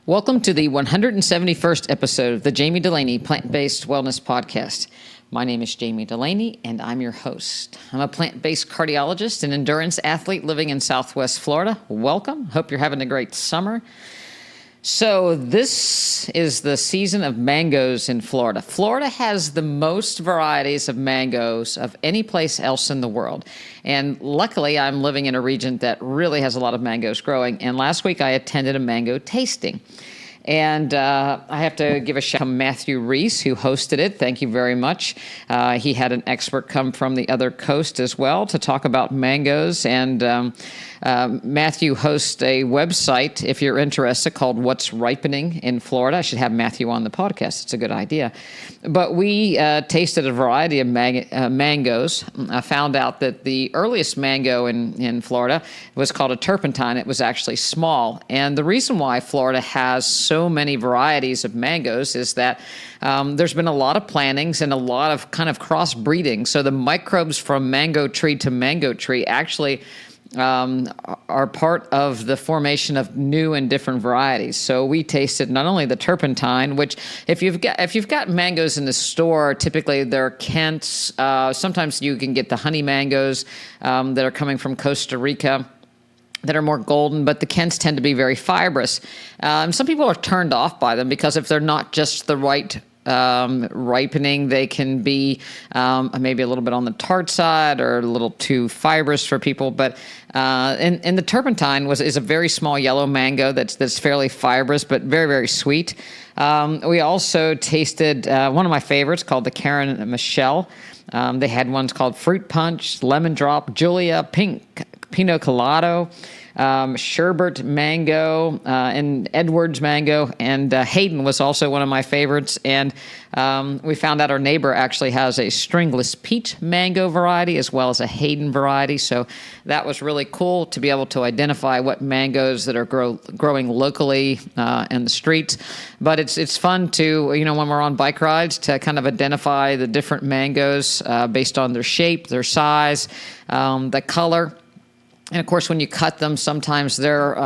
Welcome to the 171st episode of the Jami Dulaney Plant-Based Wellness Podcast. My name is Jami Dulaney, and I'm your host. I'm a plant-based cardiologist and endurance athlete living in Southwest Florida. Welcome. Hope you're having a great summer. So this is the season of mangoes in Florida. Florida has the most varieties of mangoes of any place else in the world. And luckily, I'm living in a region that really has a lot of mangoes growing. And last week, I attended a mango tasting. And I have to give a shout out to Matthew Reese, who hosted it. Thank you very much. He had an expert come from the other coast as well to talk about mangoes. And Matthew hosts a website, if you're interested, called What's Ripening in Florida. I should have Matthew on the podcast. It's a good idea. But we tasted a variety of mangoes. I found out that the earliest mango in Florida was called a turpentine. It was actually small. And the reason why Florida has so many varieties of mangoes is that there's been a lot of plantings and a lot of kind of crossbreeding. So the microbes from mango tree to mango tree actually are part of the formation of new and different varieties. So we tasted not only the turpentine, which if you've got mangoes in the store, typically they're Kents. Sometimes you can get the honey mangoes that are coming from Costa Rica that are more golden, but the Kents tend to be very fibrous. Some people are turned off by them because if they're not just the right ripening, they can be maybe a little bit on the tart side or a little too fibrous for people. But and the turpentine is a very small yellow mango that's fairly fibrous but very, very sweet. We also tasted one of my favorites called the Karen Michelle. They had ones called Fruit Punch, Lemon Drop, Julia, Pink, Pino Colado, Sherbet Mango, and Edwards Mango, and Hayden was also one of my favorites. And we found out our neighbor actually has a Stringless Peach Mango variety as well as a Hayden variety. So that was really cool to be able to identify what mangoes that are growing locally in the streets. But it's fun to, when we're on bike rides, to kind of identify the different mangoes based on their shape, their size, the color. And, of course, when you cut them, sometimes they're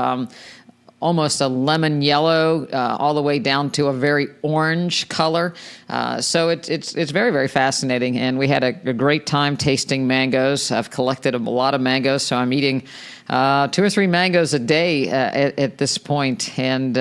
almost a lemon yellow all the way down to a very orange color. So it's very, very fascinating. And we had a great time tasting mangoes. I've collected a lot of mangoes, so I'm eating 2 or 3 mangoes a day at this point. And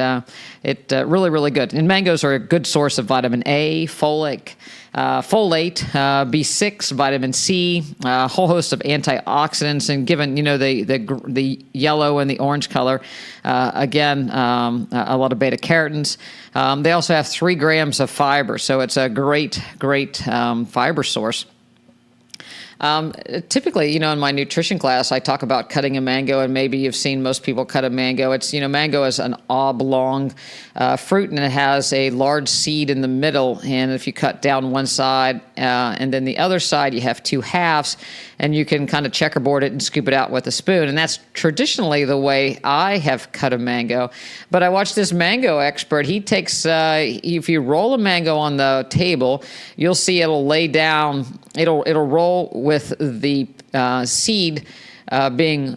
it really, really good. And mangoes are a good source of vitamin A, folate, B6, vitamin C, a whole host of antioxidants, and given the yellow and the orange color, again a lot of beta carotens. They also have 3 grams of fiber, so it's a great fiber source. Typically, in my nutrition class, I talk about cutting a mango, and maybe you've seen most people cut a mango. It's, mango is an oblong fruit, and it has a large seed in the middle. And if you cut down one side and then the other side, you have 2 halves, and you can kind of checkerboard it and scoop it out with a spoon. And that's traditionally the way I have cut a mango. But I watched this mango expert. He takes, if you roll a mango on the table, you'll see it'll lay down, it'll roll with the seed being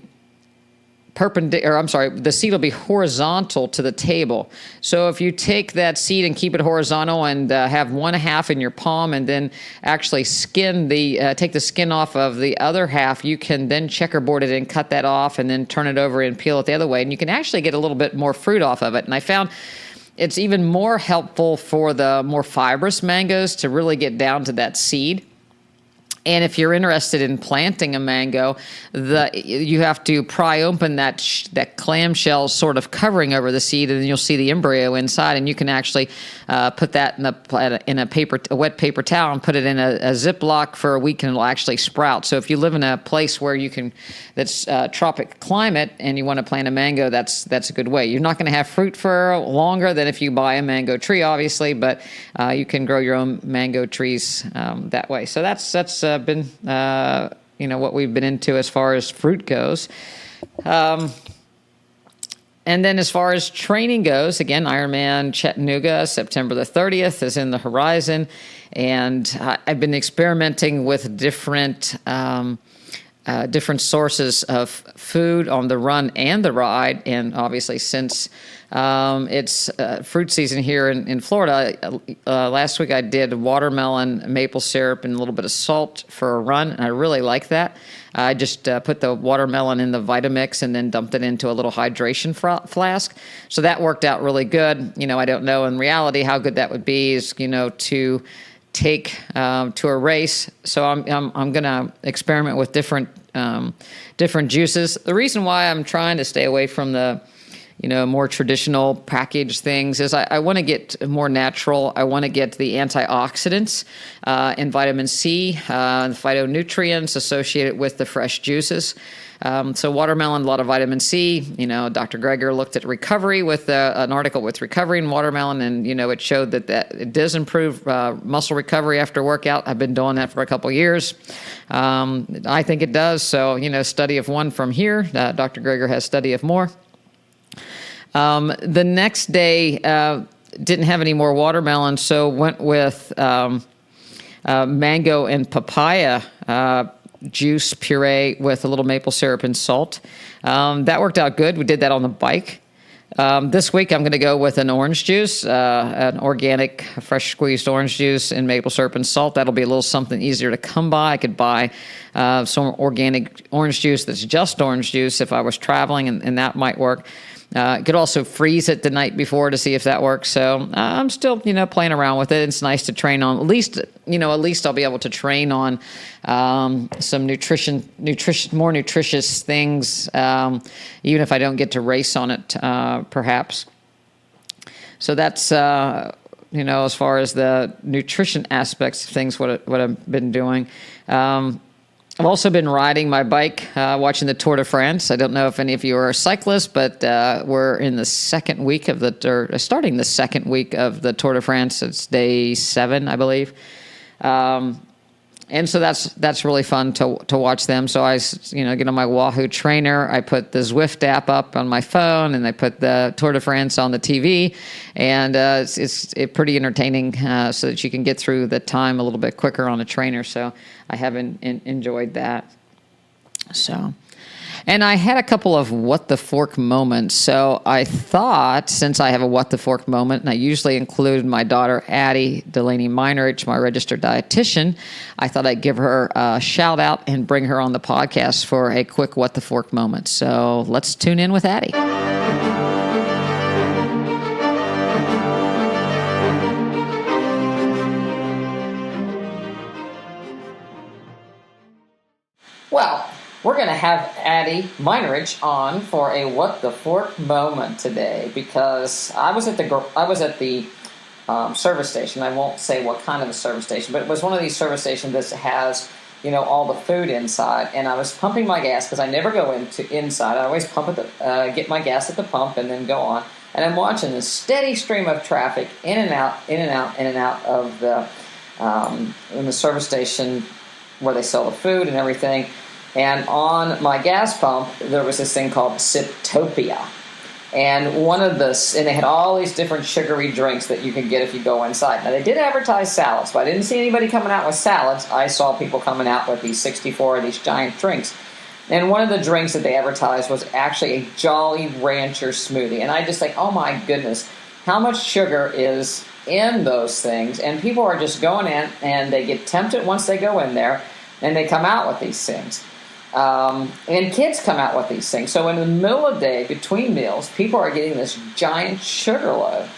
the seed will be horizontal to the table. So if you take that seed and keep it horizontal and have 1/2 in your palm and then actually take the skin off of the other half, you can then checkerboard it and cut that off and then turn it over and peel it the other way. And you can actually get a little bit more fruit off of it. And I found it's even more helpful for the more fibrous mangoes to really get down to that seed. And if you're interested in planting a mango, you have to pry open that clamshell sort of covering over the seed, and then you'll see the embryo inside. And you can actually put that in a wet paper towel and put it in a Ziploc for a week, and it'll actually sprout. So if you live in a place where that's tropic climate and you want to plant a mango, that's a good way. You're not going to have fruit for longer than if you buy a mango tree, obviously, but you can grow your own mango trees that way. So that's been what we've been into as far as fruit goes. And then as far as training goes, again, Ironman Chattanooga, September the 30th is in the horizon. And I've been experimenting with different sources of food on the run and the ride. And obviously since It's fruit season here in Florida. Last week I did watermelon, maple syrup, and a little bit of salt for a run, and I really like that. I just put the watermelon in the Vitamix and then dumped it into a little hydration flask. So that worked out really good. I don't know in reality how good that would be to take to a race. So I'm going to experiment with different juices. The reason why I'm trying to stay away from the more traditional packaged things is I want to get more natural. I want to get the antioxidants and vitamin C, the phytonutrients associated with the fresh juices. So watermelon, a lot of vitamin C. Dr. Greger looked at recovery with an article with recovery in watermelon, and it showed that it does improve muscle recovery after workout. I've been doing that for a couple years. I think it does. So study of one from here. Dr. Greger has study of more. The next day, didn't have any more watermelon, so went with mango and papaya juice puree with a little maple syrup and salt. That worked out good. We did that on the bike. This week, I'm going to go with an orange juice, an organic, fresh squeezed orange juice and maple syrup and salt. That'll be a little something easier to come by. I could buy some organic orange juice that's just orange juice if I was traveling, and that might work. Could also freeze it the night before to see if that works. So I'm still, playing around with it. It's nice to train on. At least I'll be able to train on some more nutritious things, even if I don't get to race on it, perhaps. So that's as far as the nutrition aspects of things, what I've been doing. I've also been riding my bike, watching the Tour de France. I don't know if any of you are cyclists, but we're in the second week starting the second week of the Tour de France. It's day 7, I believe. And so that's really fun to watch them. So I get on my Wahoo trainer. I put the Zwift app up on my phone, and I put the Tour de France on the TV, and it's pretty entertaining so that you can get through the time a little bit quicker on a trainer. So I have enjoyed that. So. And I had a couple of what the fork moments. So I thought, since I have a what the fork moment, and I usually include my daughter, Addie Majnaric, my registered dietitian, I thought I'd give her a shout out and bring her on the podcast for a quick what the fork moment. So let's tune in with Addie. Well, we're going to have Addie Majnaric on for a What the Fork moment today, because I was at the service station. I won't say what kind of a service station, but it was one of these service stations that has all the food inside, and I was pumping my gas because I never go inside. I always get my gas at the pump and then go on, and I'm watching this steady stream of traffic in and out of the in the service station where they sell the food and everything. And on my gas pump, there was this thing called Siptopia. And and they had all these different sugary drinks that you could get if you go inside. Now, they did advertise salads, but I didn't see anybody coming out with salads. I saw people coming out with these 64 of these giant drinks. And one of the drinks that they advertised was actually a Jolly Rancher smoothie. And I just think, oh my goodness, how much sugar is in those things? And people are just going in, and they get tempted once they go in there, and they come out with these things. And kids come out with these things. So in the middle of the day, between meals, people are getting this giant sugar load.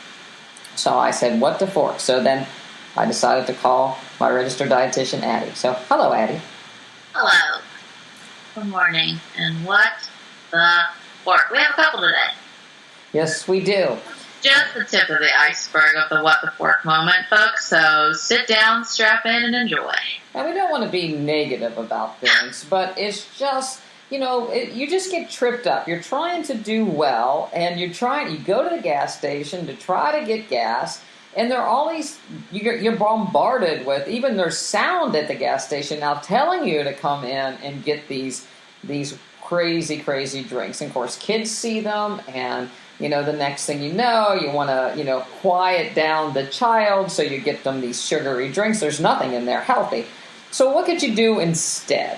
So I said, what the fork? So then I decided to call my registered dietitian, Addie. So, hello, Addie. Hello. Good morning. And what the fork? We have a couple today. Yes, we do. Just the tip of the iceberg of the what the fork moment, folks. So sit down, strap in, and enjoy. And we don't want to be negative about things, but it's just, you just get tripped up. You're trying to do well, and you go to the gas station to try to get gas, and there are all these, you're bombarded with, even there's sound at the gas station now telling you to come in and get these crazy, crazy drinks. And of course, kids see them, and the next thing you know, you want to, quiet down the child, so you get them these sugary drinks. There's nothing in there healthy. So what could you do instead?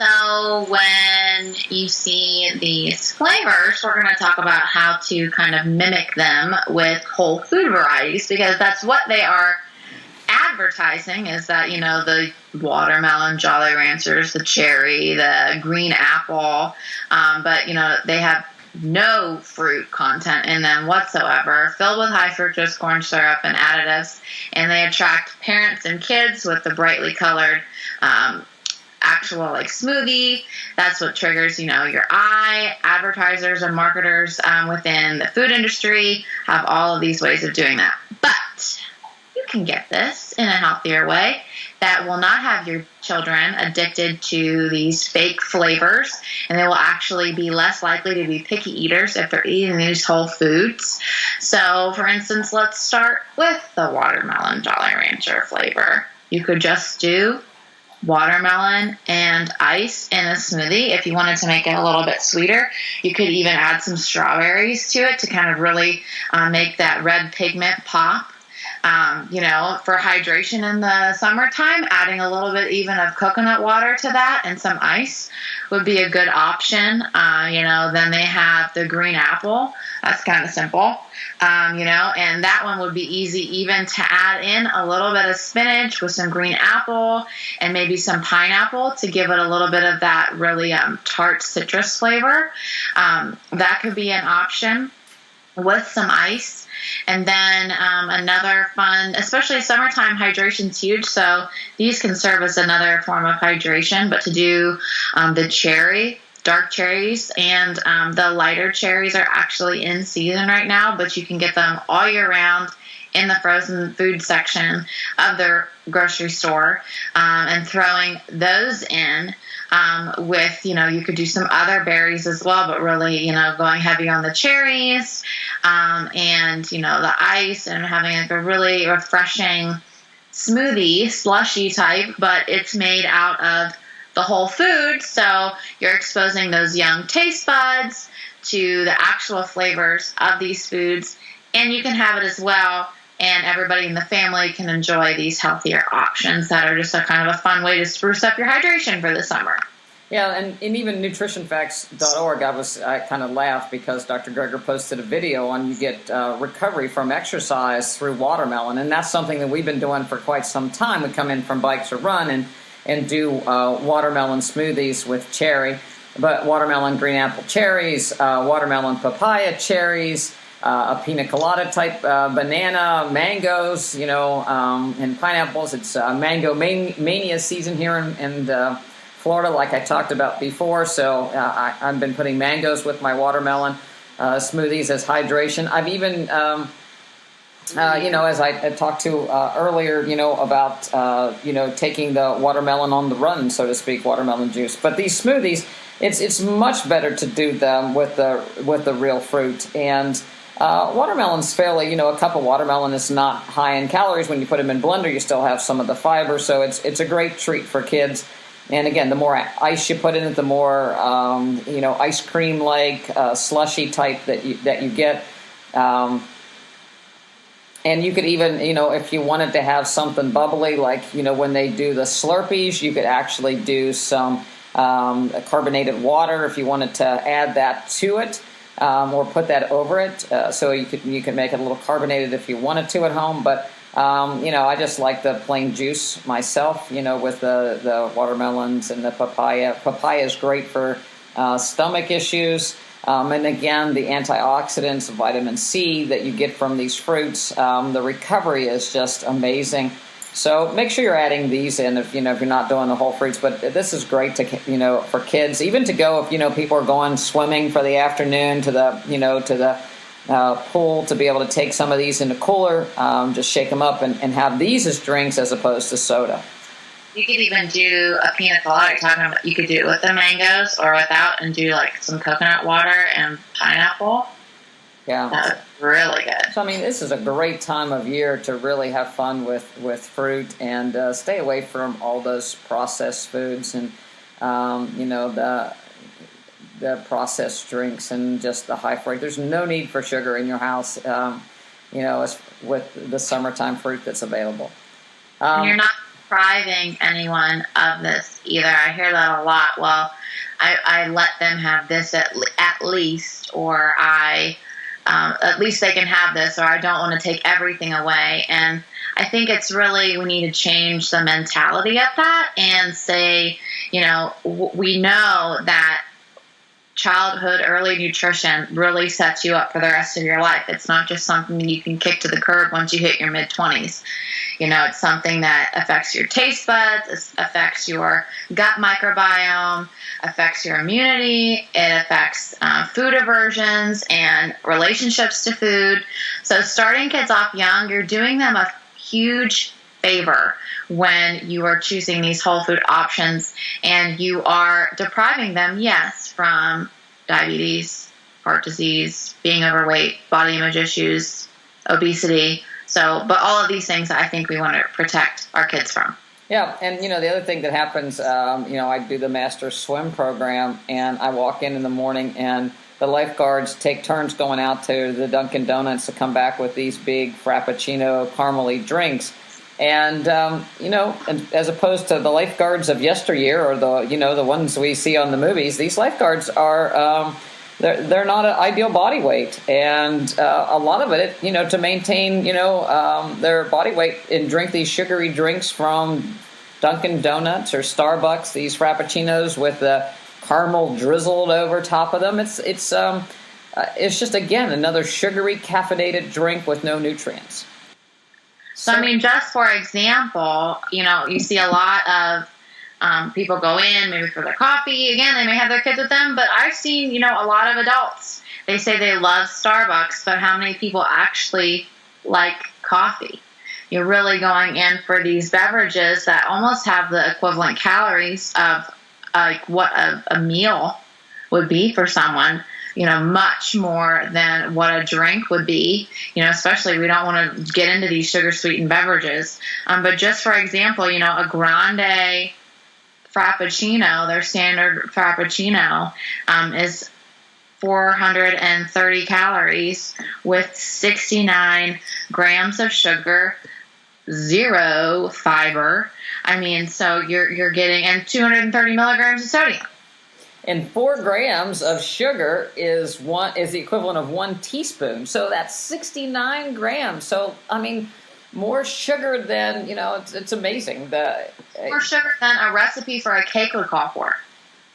So when you see these flavors, we're going to talk about how to kind of mimic them with whole food varieties, because that's what they are advertising, is that, the watermelon Jolly Ranchers, the cherry, the green apple, but, they have no fruit content in them whatsoever, filled with high fructose corn syrup and additives, and they attract parents and kids with the brightly colored actual smoothie. That's what triggers, your eye. Advertisers and marketers within the food industry have all of these ways of doing that. But you can get this in a healthier way that will not have your children addicted to these fake flavors, and they will actually be less likely to be picky eaters if they're eating these whole foods. So, for instance, let's start with the watermelon Jolly Rancher flavor. You could just do watermelon and ice in a smoothie. If you wanted to make it a little bit sweeter, you could even add some strawberries to it to kind of really make that red pigment pop. For hydration in the summertime, adding a little bit even of coconut water to that and some ice would be a good option. Then they have the green apple. That's kind of simple. And that one would be easy even to add in a little bit of spinach with some green apple and maybe some pineapple to give it a little bit of that really tart citrus flavor. That could be an option with some ice. And then another fun, especially summertime, hydration's huge. So these can serve as another form of hydration. But to do the cherry, dark cherries, and the lighter cherries are actually in season right now, but you can get them all year round in the frozen food section of their grocery store, and throwing those in with, you could do some other berries as well, but really, going heavy on the cherries, and, the ice, and having a really refreshing smoothie, slushy type, but it's made out of the whole food. So you're exposing those young taste buds to the actual flavors of these foods, and you can have it as well. And everybody in the family can enjoy these healthier options that are just a kind of a fun way to spruce up your hydration for the summer. Yeah, and even nutritionfacts.org, I kind of laughed because Dr. Greger posted a video on you get recovery from exercise through watermelon, and that's something that we've been doing for quite some time. We come in from bikes or run and do watermelon smoothies with cherry, but watermelon green apple cherries, watermelon papaya cherries, a pina colada type banana, mangoes, and pineapples. It's mango mania season here in Florida, like I talked about before. So I've been putting mangoes with my watermelon smoothies as hydration. I've even, as I talked to earlier, about, taking the watermelon on the run, so to speak, watermelon juice. But these smoothies, it's much better to do them with the real fruit. And watermelon's fairly, a cup of watermelon is not high in calories. When you put them in blender, you still have some of the fiber, so it's a great treat for kids. And again, the more ice you put in it, the more ice cream like slushy type that you get. And you could even, if you wanted to have something bubbly, like when they do the Slurpees, you could actually do some carbonated water if you wanted to add that to it. Or put that over it, so you could make it a little carbonated if you wanted to at home. But I just like the plain juice myself. With the watermelons and the papaya. Papaya is great for stomach issues, and again, the antioxidants, vitamin C that you get from these fruits. The recovery is just amazing. So make sure you're adding these in if you're not doing the whole fruits. But this is great to for kids, even to go if people are going swimming for the afternoon to the pool, to be able to take some of these in the cooler, just shake them up and have these as drinks as opposed to soda. You could even do a pina colada. Talking about, you could do it with the mangoes or without, and do some coconut water and pineapple. Yeah, that's really good. So this is a great time of year to really have fun with fruit and stay away from all those processed foods and the processed drinks and just the high fruit. There's no need for sugar in your house, with the summertime fruit that's available. And you're not depriving anyone of this either. I hear that a lot. Well, I let them have this at least, or at least they can have this, or I don't want to take everything away. And I think it's really, we need to change the mentality of that and say, we know that childhood early nutrition really sets you up for the rest of your life. It's not just something that you can kick to the curb once you hit your mid-20s. It's something that affects your taste buds, affects your gut microbiome, affects your immunity, it affects food aversions and relationships to food. So starting kids off young, you're doing them a huge favor when you are choosing these whole food options, and you are depriving them, yes, from diabetes, heart disease, being overweight, body image issues, obesity. So, but all of these things I think we want to protect our kids from. Yeah, and the other thing that happens, I do the master swim program, and I walk in the morning, and the lifeguards take turns going out to the Dunkin' Donuts to come back with these big Frappuccino caramely drinks. And, as opposed to the lifeguards of yesteryear, or the ones we see on the movies, these lifeguards are, they're not an ideal body weight. And a lot of it, to maintain, their body weight and drink these sugary drinks from Dunkin' Donuts or Starbucks, these Frappuccinos with the caramel drizzled over top of them. It's just, again, another sugary caffeinated drink with no nutrients. So, just for example, you see a lot of people go in maybe for their coffee. Again, they may have their kids with them, but I've seen, a lot of adults. They say they love Starbucks, but how many people actually like coffee? You're really going in for these beverages that almost have the equivalent calories of what a meal would be for someone. Much more than what a drink would be, especially we don't want to get into these sugar sweetened beverages. But just for example, a grande Frappuccino, their standard Frappuccino, is 430 calories with 69 grams of sugar, 0 fiber. So you're getting, and 230 milligrams of sodium. And 4 grams of sugar is the equivalent of 1 teaspoon. So that's 69 grams. So, more sugar than, it's amazing. More sugar than a recipe for a cake would call for.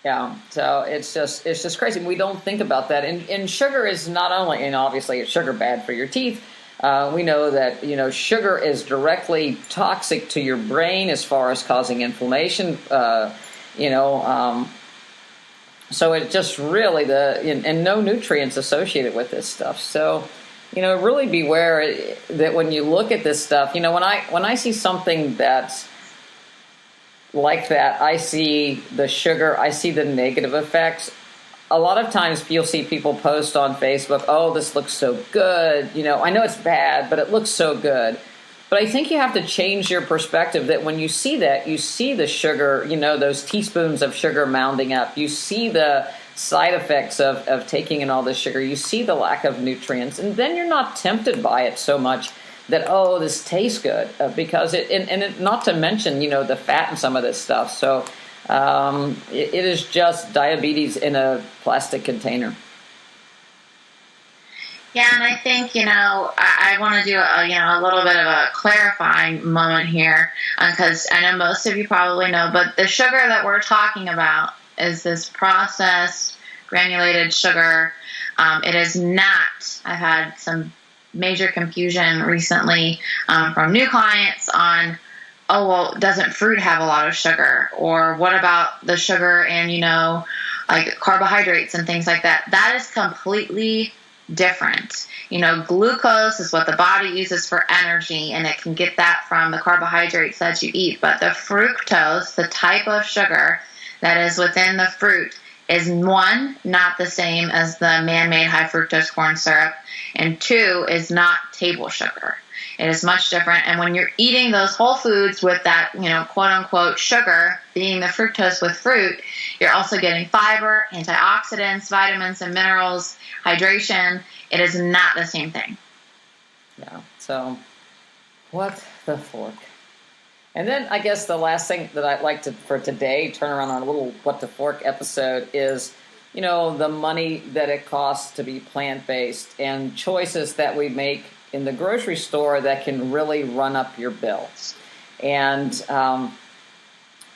Yeah, so it's just crazy. We don't think about that. And sugar is not only, and obviously it's sugar bad for your teeth. We know that, sugar is directly toxic to your brain as far as causing inflammation, so it just really and no nutrients associated with this stuff. So, really beware that when you look at this stuff, when I see something that's like that, I see the sugar, I see the negative effects. A lot of times you'll see people post on Facebook, oh, this looks so good. I know it's bad, but it looks so good. But I think you have to change your perspective that when you see that, you see the sugar, those teaspoons of sugar mounding up. You see the side effects of taking in all this sugar. You see the lack of nutrients. And then you're not tempted by it so much that, oh, this tastes good. Because not to mention, the fat in some of this stuff. So it is just diabetes in a plastic container. Yeah, and I think, I want to do a little bit of a clarifying moment here, because I know most of you probably know, but the sugar that we're talking about is this processed granulated sugar. It is not. I've had some major confusion recently from new clients on, oh, well, doesn't fruit have a lot of sugar? Or what about the sugar and, like carbohydrates and things like that? That is completely different. Glucose is what the body uses for energy, and it can get that from the carbohydrates that you eat. But the fructose, the type of sugar that is within the fruit, is 1, not the same as the man-made high fructose corn syrup, and 2, is not table sugar. It is much different. And when you're eating those whole foods with that, quote unquote sugar, being the fructose with fruit, you're also getting fiber, antioxidants, vitamins and minerals, hydration. It is not the same thing. Yeah. So what the fork? And then I guess the last thing that I'd like to, for today, turn around on a little What the Fork episode is, the money that it costs to be plant-based and choices that we make in the grocery store that can really run up your bill. And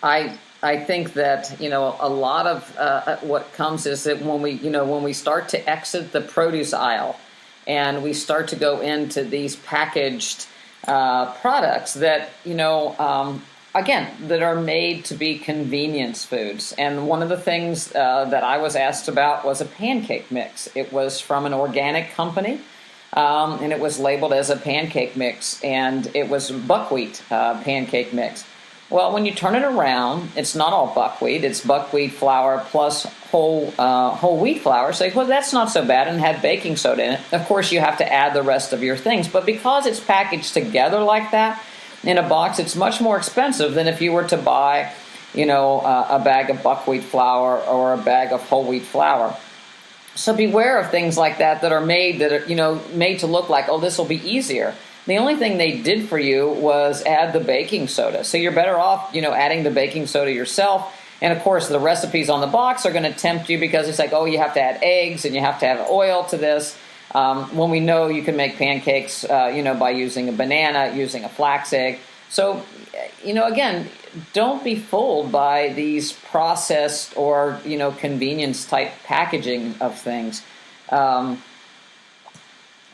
I think that, a lot of what comes is that when we start to exit the produce aisle and we start to go into these packaged products that, again, that are made to be convenience foods. And one of the things that I was asked about was a pancake mix. It was from an organic company, and it was labeled as a pancake mix, and it was buckwheat pancake mix. Well, when you turn it around, it's not all buckwheat. It's buckwheat flour plus whole wheat flour. So, well, that's not so bad, and had baking soda in it. Of course, you have to add the rest of your things. But because it's packaged together like that in a box, it's much more expensive than if you were to buy, a bag of buckwheat flour or a bag of whole wheat flour. So beware of things like that are made made to look like, oh, this will be easier. The only thing they did for you was add the baking soda. So you're better off, adding the baking soda yourself. And of course, the recipes on the box are going to tempt you because it's like, oh, you have to add eggs and you have to add oil to this. When we know you can make pancakes, by using a banana, using a flax egg. So, again, don't be fooled by these processed or, convenience type packaging of things.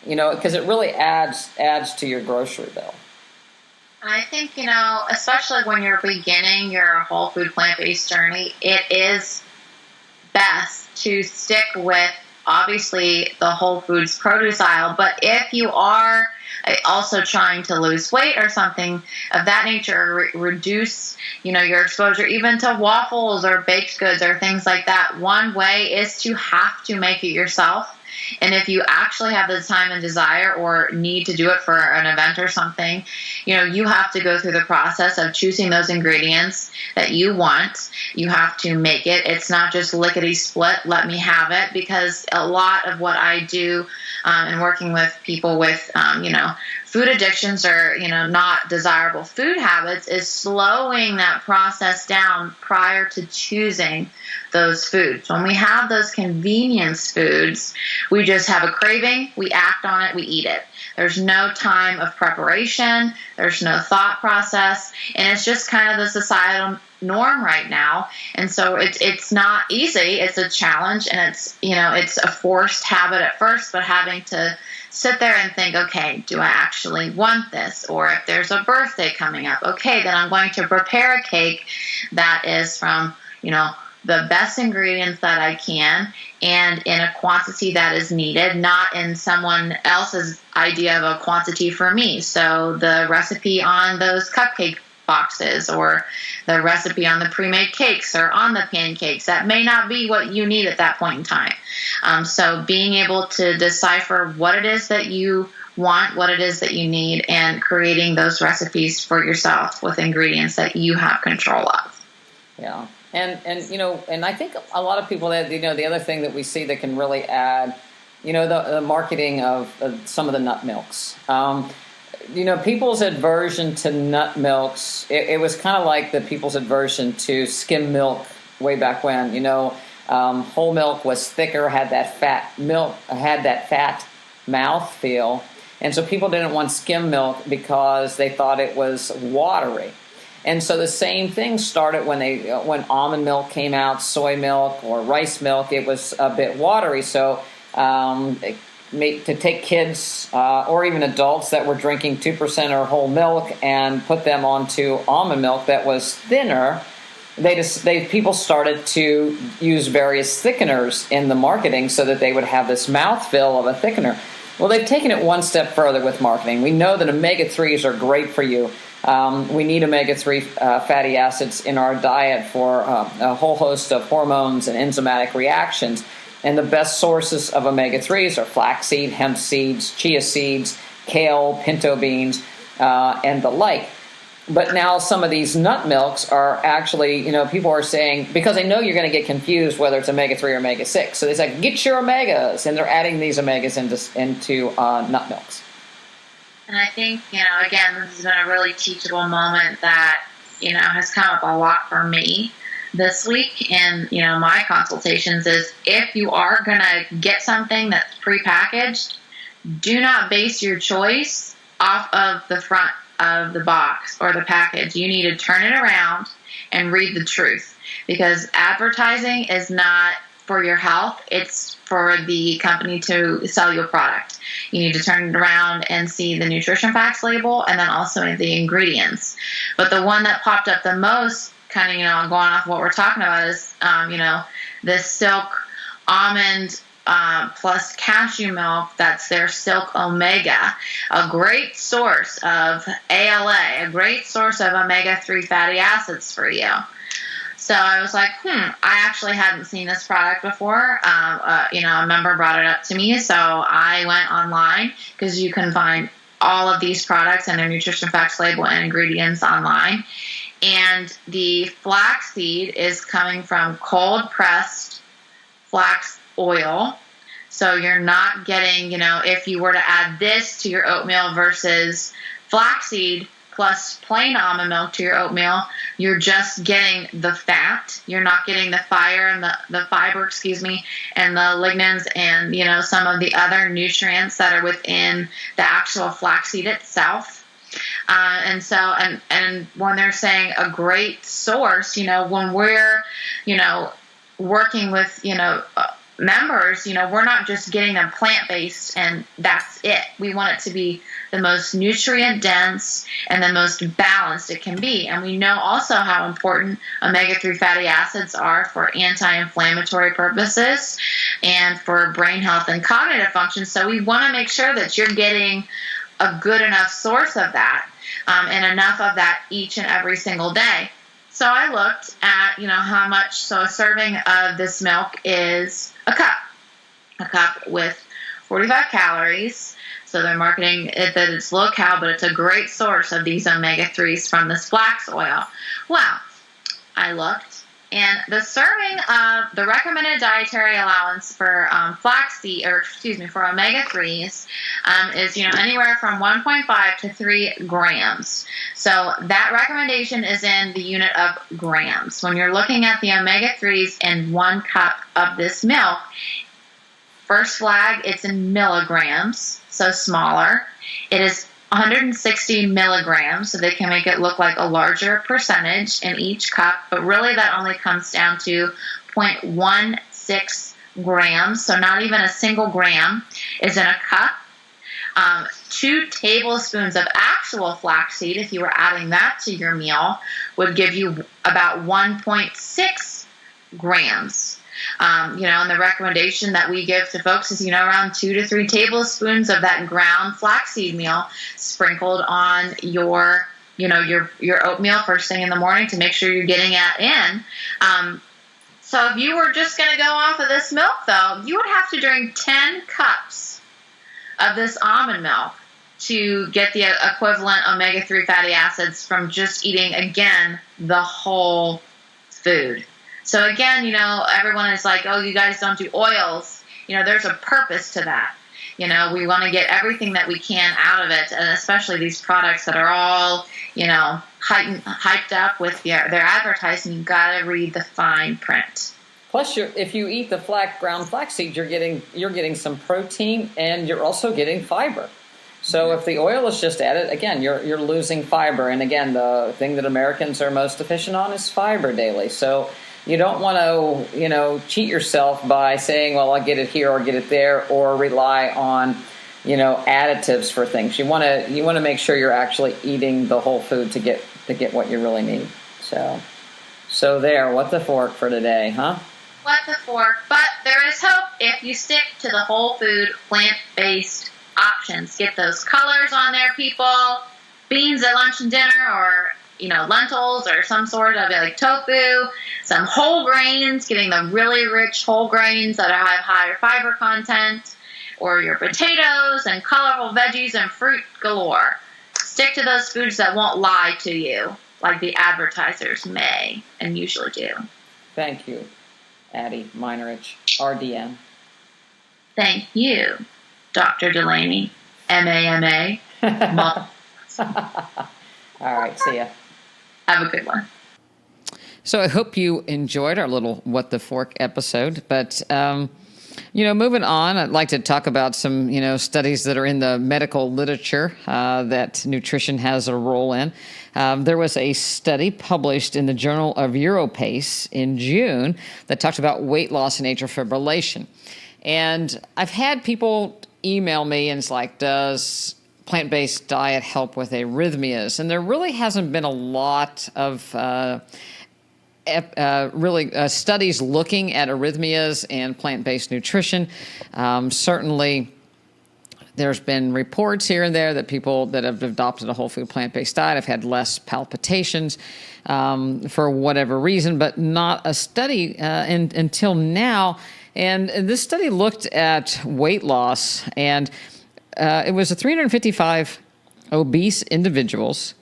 Because it really adds to your grocery bill. I think, especially when you're beginning your whole food plant-based journey, it is best to stick with, obviously, the Whole Foods produce aisle. But if you are also trying to lose weight or something of that nature, reduce, your exposure even to waffles or baked goods or things like that, one way is to have to make it yourself. And if you actually have the time and desire or need to do it for an event or something, you have to go through the process of choosing those ingredients that you want. You have to make it. It's not just lickety split, let me have it, because a lot of what I do in working with people with, food addictions or, not desirable food habits is slowing that process down prior to choosing those foods. When we have those convenience foods, we just have a craving, we act on it, we eat it. There's no time of preparation, there's no thought process, and it's just kind of the societal norm right now. And so it's not easy, it's a challenge, and it's a forced habit at first, but having to sit there and think, okay, do I actually want this? Or if there's a birthday coming up, okay, then I'm going to prepare a cake that is from, the best ingredients that I can and in a quantity that is needed, not in someone else's idea of a quantity for me. So the recipe on those cupcake boxes or the recipe on the pre-made cakes or on the pancakes, that may not be what you need at that point in time. So being able to decipher what it is that you want, what it is that you need, and creating those recipes for yourself with ingredients that you have control of. Yeah. And I think a lot of people that, the other thing that we see that can really add, the marketing of some of the nut milks. People's aversion to nut milks, it was kind of like the people's aversion to skim milk way back when. Whole milk was thicker, had that fat mouth feel. And so people didn't want skim milk because they thought it was watery. And so the same thing started when almond milk came out, soy milk or rice milk. It was a bit watery. So to take kids or even adults that were drinking 2% or whole milk and put them onto almond milk that was thinner, people started to use various thickeners in the marketing so that they would have this mouthfeel of a thickener. Well, they've taken it one step further with marketing. We know that omega-3s are great for you. We need omega-3 fatty acids in our diet for a whole host of hormones and enzymatic reactions. And the best sources of omega-3s are flaxseed, hemp seeds, chia seeds, kale, pinto beans, and the like. But now some of these nut milks are actually, people are saying, because they know you're going to get confused whether it's omega-3 or omega-6. So they say, get your omegas, and they're adding these omegas into nut milks. And I think, again, this has been a really teachable moment that, has come up a lot for me this week in, my consultations is if you are going to get something that's prepackaged, do not base your choice off of the front of the box or the package. You need to turn it around and read the truth, because advertising is not for your health. It's for the company to sell you a product. You need to turn it around and see the nutrition facts label and then also the ingredients. But the one that popped up the most, kind of, going off what we're talking about is, this silk almond plus cashew milk. That's their Silk Omega, a great source of ALA, a great source of omega-3 fatty acids for you. So I was like, I actually hadn't seen this product before. A member brought it up to me, so I went online, because you can find all of these products and their nutrition facts label and ingredients online. And the flaxseed is coming from cold pressed flax oil. So you're not getting, if you were to add this to your oatmeal versus flaxseed plus plain almond milk to your oatmeal, you're just getting the fat. You're not getting the fiber and the fiber, and the lignans and, some of the other nutrients that are within the actual flaxseed itself. And when they're saying a great source, when we're, working with, members, we're not just getting them plant-based and that's it. We want it to be the most nutrient dense and the most balanced it can be. And we know also how important omega-3 fatty acids are for anti-inflammatory purposes and for brain health and cognitive function. So we want to make sure that you're getting a good enough source of that, and enough of that each and every single day. So I looked at, how much, so a serving of this milk is a cup with 45 calories. So they're marketing it that it's low cal, but it's a great source of these omega-3s from this flax oil. Well, I looked, and the serving of the recommended dietary allowance for for omega-3s is, anywhere from 1.5 to 3 grams. So that recommendation is in the unit of grams. When you're looking at the omega-3s in 1 cup of this milk, first flag, it's in milligrams, so smaller. It is 160 milligrams, so they can make it look like a larger percentage in each cup, but really that only comes down to 0.16 grams, so not even a single gram is in a cup. 2 tablespoons of actual flaxseed, if you were adding that to your meal, would give you about 1.6 grams. And the recommendation that we give to folks is, around 2 to 3 tablespoons of that ground flaxseed meal sprinkled on your oatmeal first thing in the morning to make sure you're getting it in. So if you were just going to go off of this milk, though, you would have to drink 10 cups of this almond milk to get the equivalent omega-3 fatty acids from just eating, again, the whole food. So again, everyone is like, oh, you guys don't do oils. There's a purpose to that. We want to get everything that we can out of it, and especially these products that are all, hyped up with their advertising. You've got to read the fine print. Plus, if you eat the ground flaxseed, you're getting some protein, and you're also getting fiber. So if the oil is just added, again, you're losing fiber. And again, the thing that Americans are most deficient on is fiber daily. So you don't want to, cheat yourself by saying, well, I'll get it here or get it there, or rely on, additives for things. You want to make sure you're actually eating the whole food to get what you really need. So there, what the fork for today, huh? What the fork, but there is hope if you stick to the whole food, plant-based options. Get those colors on there, people. Beans at lunch and dinner, or lentils, or some sort of like tofu, some whole grains, getting the really rich whole grains that have higher fiber content, or your potatoes and colorful veggies and fruit galore. Stick to those foods that won't lie to you, like the advertisers may and usually do. Thank you, Addie Majnaric, RDM. Thank you, Dr. Dulaney, MAMA. All right, see ya. Have a good one. So I hope you enjoyed our little What the Fork episode. But, moving on, I'd like to talk about some, studies that are in the medical literature that nutrition has a role in. There was a study published in the Journal of Europace in June that talked about weight loss and atrial fibrillation. And I've had people email me and it's like, does plant-based diet help with arrhythmias? And there really hasn't been a lot of studies looking at arrhythmias and plant-based nutrition. Certainly, there's been reports here and there that people that have adopted a whole food plant-based diet have had less palpitations for whatever reason, but not a study until now. And this study looked at weight loss, and it was 355 obese individuals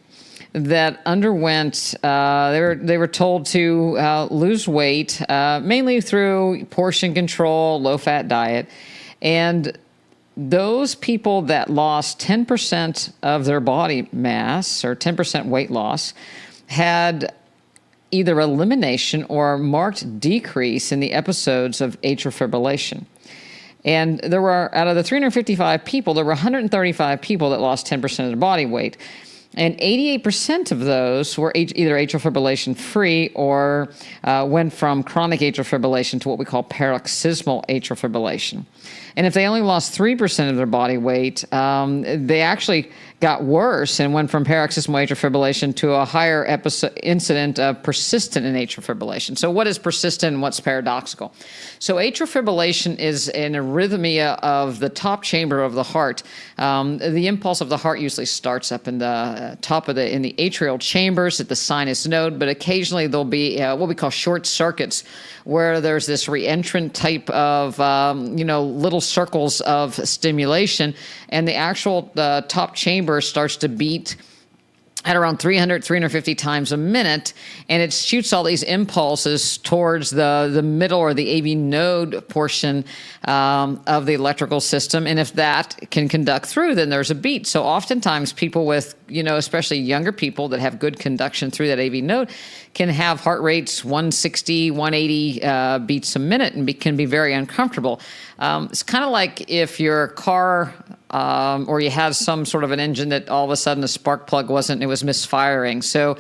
that underwent, they were told to lose weight, mainly through portion control, low-fat diet. And those people that lost 10% of their body mass or 10% weight loss had either elimination or marked decrease in the episodes of atrial fibrillation. And there were, out of the 355 people, there were 135 people that lost 10% of their body weight. And 88% of those were either atrial fibrillation free or went from chronic atrial fibrillation to what we call paroxysmal atrial fibrillation. And if they only lost 3% of their body weight, they actually got worse and went from paroxysmal atrial fibrillation to a higher incident of persistent in atrial fibrillation. So what is persistent and what's paradoxical? So atrial fibrillation is an arrhythmia of the top chamber of the heart. The impulse of the heart usually starts up in the top of in the atrial chambers at the sinus node, but occasionally there'll be what we call short circuits where there's this reentrant type of, little circles of stimulation, and the actual top chamber starts to beat at around 300, 350 times a minute, and it shoots all these impulses towards the middle or the AV node portion of the electrical system. And if that can conduct through, then there's a beat. So oftentimes people with, especially younger people that have good conduction through that AV node can have heart rates 160, 180 beats a minute and can be very uncomfortable. It's kind of like if your car or you had some sort of an engine that all of a sudden the spark plug it was misfiring. So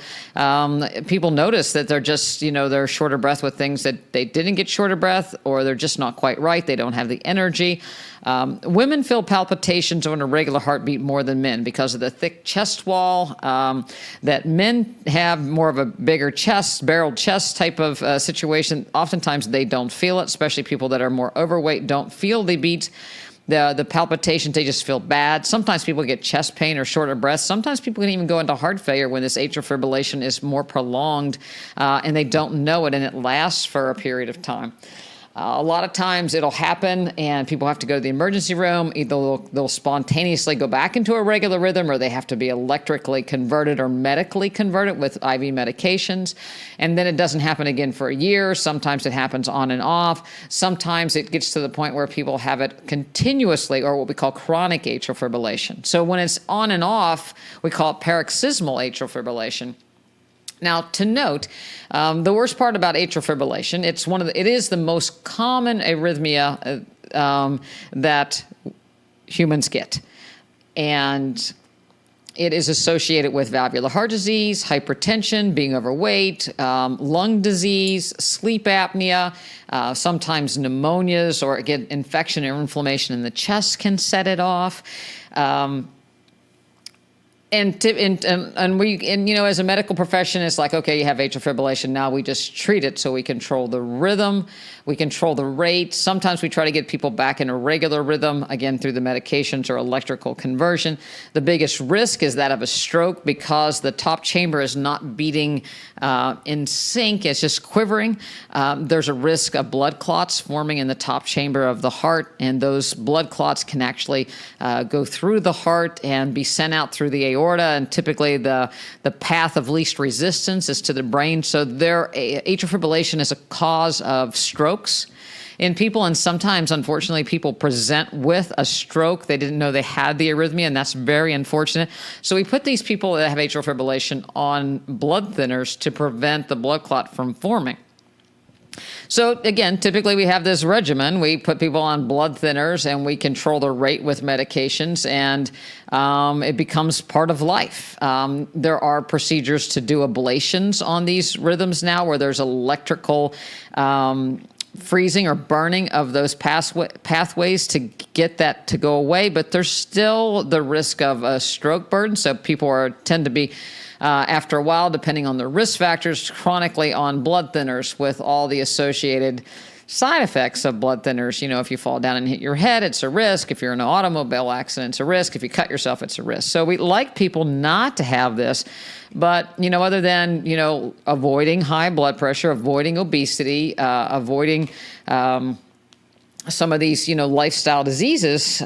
people notice that they're just, they're short of breath with things that they didn't get short of breath, or they're just not quite right. They don't have the energy. Women feel palpitations on a regular heartbeat more than men because of the thick chest wall, that men have more of a bigger chest, barreled chest type of situation. Oftentimes they don't feel it, especially people that are more overweight don't feel the beats. The palpitations, they just feel bad. Sometimes people get chest pain or short of breath. Sometimes people can even go into heart failure when this atrial fibrillation is more prolonged and they don't know it, and it lasts for a period of time. A lot of times it'll happen and people have to go to the emergency room. Either they'll spontaneously go back into a regular rhythm, or they have to be electrically converted or medically converted with IV medications. And then it doesn't happen again for a year. Sometimes it happens on and off. Sometimes it gets to the point where people have it continuously, or what we call chronic atrial fibrillation. So when it's on and off, we call it paroxysmal atrial fibrillation. Now, to note, the worst part about atrial fibrillation, it is the most common arrhythmia that humans get. And it is associated with valvular heart disease, hypertension, being overweight, lung disease, sleep apnea, sometimes pneumonias, or again, infection or inflammation in the chest can set it off. And as a medical profession, it's like, okay, you have atrial fibrillation. Now we just treat it. So we control the rhythm, we control the rate. Sometimes we try to get people back in a regular rhythm, again, through the medications or electrical conversion. The biggest risk is that of a stroke, because the top chamber is not beating in sync. It's just quivering. There's a risk of blood clots forming in the top chamber of the heart, and those blood clots can actually go through the heart and be sent out through the aorta. And typically the path of least resistance is to the brain. So atrial fibrillation is a cause of strokes. in people. And sometimes, unfortunately, people present with a stroke. They didn't know they had the arrhythmia, and that's very unfortunate. So we put these people that have atrial fibrillation on blood thinners to prevent the blood clot from forming. So again, typically we have this regimen. We put people on blood thinners and we control their rate with medications, and it becomes part of life. There are procedures to do ablations on these rhythms now, where there's electrical freezing or burning of those pathways to get that to go away. But there's still the risk of a stroke burden. So people tend to be after a while, depending on the risk factors, chronically on blood thinners with all the associated side effects of blood thinners. You know, if you fall down and hit your head, it's a risk. If you're in an automobile accident, it's a risk. If you cut yourself, it's a risk. So we like people not to have this. But, you know, other than, you know, avoiding high blood pressure, avoiding obesity, avoiding some of these, you know, lifestyle diseases,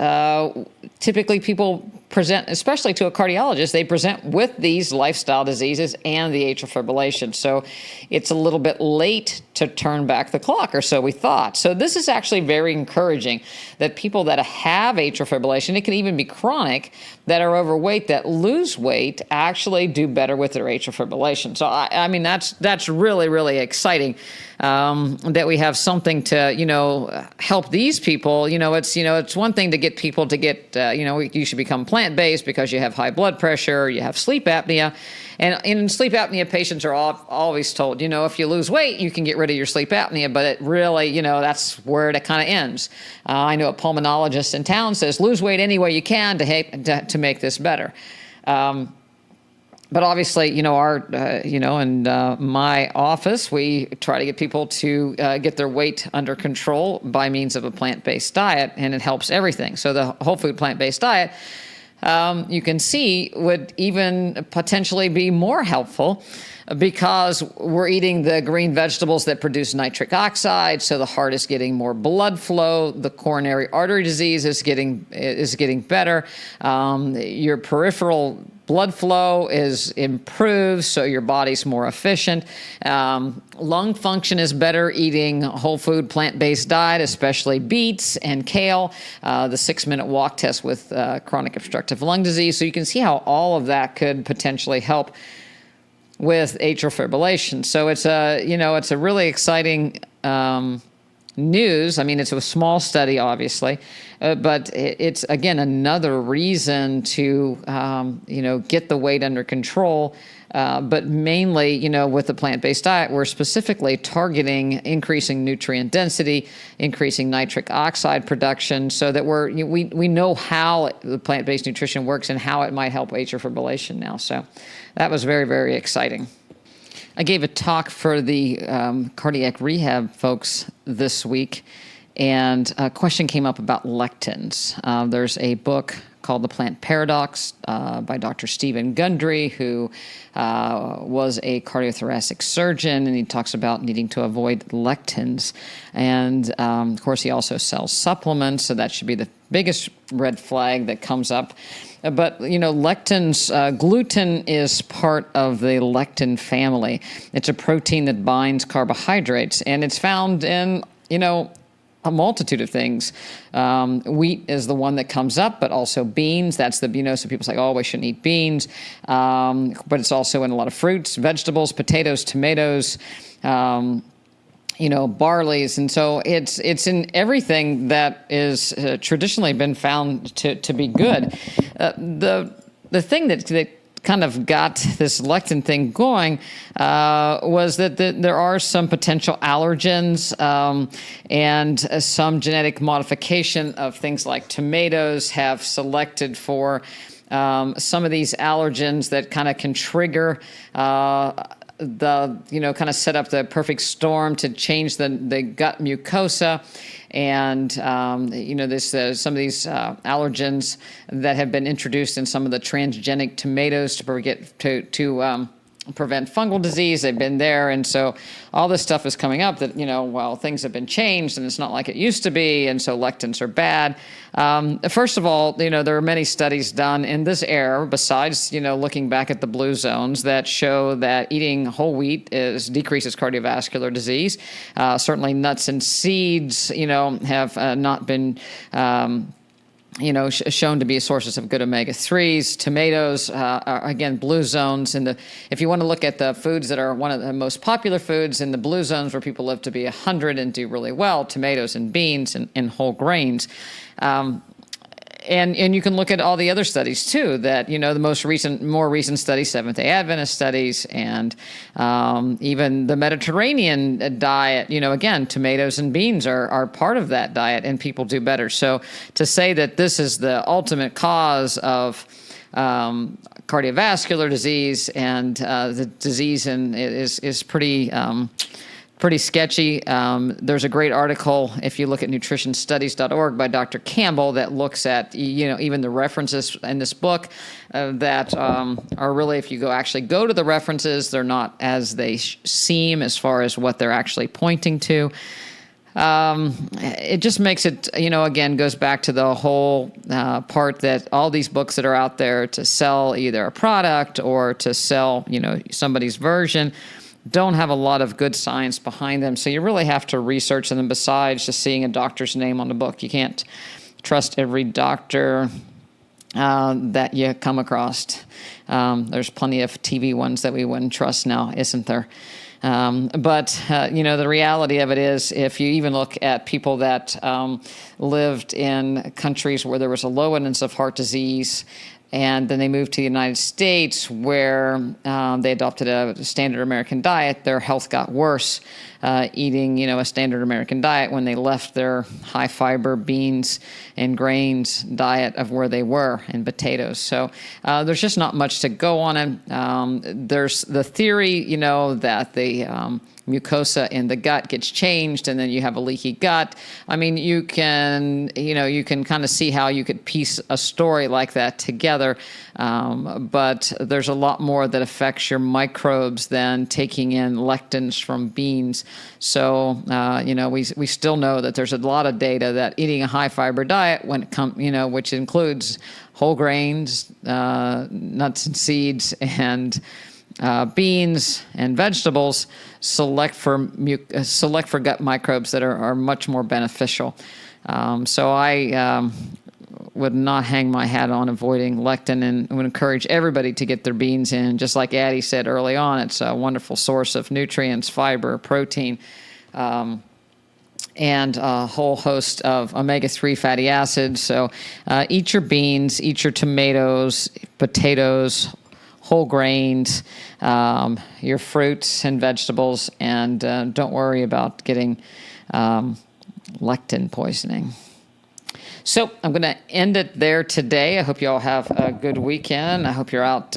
typically people present, especially to a cardiologist, they present with these lifestyle diseases and the atrial fibrillation. So it's a little bit late to turn back the clock, or so we thought. So this is actually very encouraging that people that have atrial fibrillation, it can even be chronic, that are overweight, that lose weight, actually do better with their atrial fibrillation. So I mean, that's really, really exciting. That we have something to, you know, help these people. It's one thing to get people to get, you should become plant-based because you have high blood pressure, you have sleep apnea. And in sleep apnea, patients are always told, you know, if you lose weight, you can get rid of your sleep apnea, but it really, you know, that's where it kind of ends. I know a pulmonologist in town says, lose weight any way you can to make this better. But obviously, you know, in my office, we try to get people to get their weight under control by means of a plant-based diet, and it helps everything. So the whole food plant-based diet, you can see, would even potentially be more helpful because we're eating the green vegetables that produce nitric oxide, so the heart is getting more blood flow, the coronary artery disease is getting better, your peripheral blood flow is improved, so your body's more efficient. Lung function is better eating whole food plant-based diet, especially beets and kale, the 6-minute walk test with chronic obstructive lung disease. So you can see how all of that could potentially help with atrial fibrillation. So it's a really exciting news. I mean, it's a small study, obviously, but it's, again, another reason to, get the weight under control. But mainly, you know, with the plant-based diet, we're specifically targeting increasing nutrient density, increasing nitric oxide production, so that we know how the plant-based nutrition works and how it might help atrial fibrillation now. So that was very, very exciting. I gave a talk for the cardiac rehab folks this week, and a question came up about lectins. There's a book called The Plant Paradox by Dr. Stephen Gundry, who was a cardiothoracic surgeon, and he talks about needing to avoid lectins. And, of course, he also sells supplements, so that should be the biggest red flag that comes up. But, you know, lectins, gluten is part of the lectin family. It's a protein that binds carbohydrates, and it's found in, you know, a multitude of things. Wheat is the one that comes up, but also beans. That's the, so people say, oh, we shouldn't eat beans. But it's also in a lot of fruits, vegetables, potatoes, tomatoes, barleys. And so it's in everything that is traditionally been found to be good. The thing that kind of got this lectin thing going was that there are some potential allergens and some genetic modification of things like tomatoes have selected for some of these allergens that kind of can trigger kind of set up the perfect storm to change the gut mucosa. And, there's some of these allergens that have been introduced in some of the transgenic tomatoes to prevent fungal disease. They've been there. And so all this stuff is coming up that, well, things have been changed and it's not like it used to be. And so lectins are bad. First of all, there are many studies done in this era, besides, looking back at the blue zones, that show that eating whole wheat decreases cardiovascular disease. Certainly nuts and seeds, have not been shown to be sources of good omega-3s. Tomatoes are, again, blue zones. If you want to look at the foods that are one of the most popular foods in the blue zones where people live to be 100 and do really well, tomatoes and beans and whole grains. And you can look at all the other studies too, that, the more recent studies, Seventh-day Adventist studies, and even the Mediterranean diet, again, tomatoes and beans are part of that diet, and people do better. So to say that this is the ultimate cause of cardiovascular disease and the disease is pretty sketchy. There's a great article, if you look at nutritionstudies.org, by Dr. Campbell that looks at, even the references in this book that are really, if you actually go to the references, they're not as they seem as far as what they're actually pointing to. It just makes it, again, goes back to the whole part that all these books that are out there to sell either a product or to sell, somebody's version don't have a lot of good science behind them. So you really have to research them besides just seeing a doctor's name on the book. You can't trust every doctor that you come across. There's plenty of TV ones that we wouldn't trust now, isn't there? But the reality of it is, if you even look at people that lived in countries where there was a low incidence of heart disease, and then they moved to the United States where they adopted a standard American diet, their health got worse eating, a standard American diet when they left their high fiber beans and grains diet of where they were, and potatoes. So there's just not much to go on it. There's the theory, that the mucosa in the gut gets changed and then you have a leaky gut. I mean, you can kind of see how you could piece a story like that together. But there's a lot more that affects your microbes than taking in lectins from beans. So, we still know that there's a lot of data that eating a high fiber diet which includes whole grains, nuts and seeds, and beans and vegetables, select for gut microbes that are much more beneficial. So I would not hang my hat on avoiding lectin, and would encourage everybody to get their beans in. Just like Addie said early on, it's a wonderful source of nutrients, fiber, protein, and a whole host of omega-3 fatty acids. So eat your beans, eat your tomatoes, potatoes, whole grains, your fruits and vegetables, and don't worry about getting lectin poisoning. So I'm going to end it there today. I hope you all have a good weekend. I hope you're out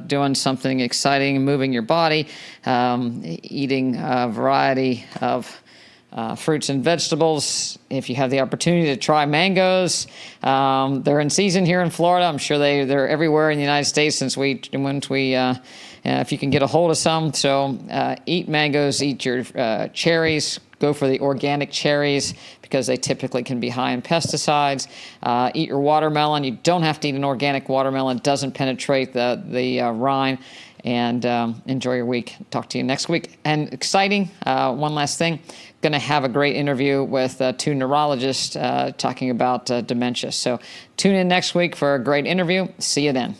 doing something exciting, moving your body, eating a variety of fruits and vegetables. If you have the opportunity to try mangoes, they're in season here in Florida. I'm sure they're everywhere in the United States if you can get a hold of some. So eat mangoes, eat your cherries. Go for the organic cherries because they typically can be high in pesticides. Eat your watermelon. You don't have to eat an organic watermelon. It doesn't penetrate the rind. And enjoy your week. Talk to you next week. And exciting, one last thing, going to have a great interview with two neurologists talking about dementia. So tune in next week for a great interview. See you then.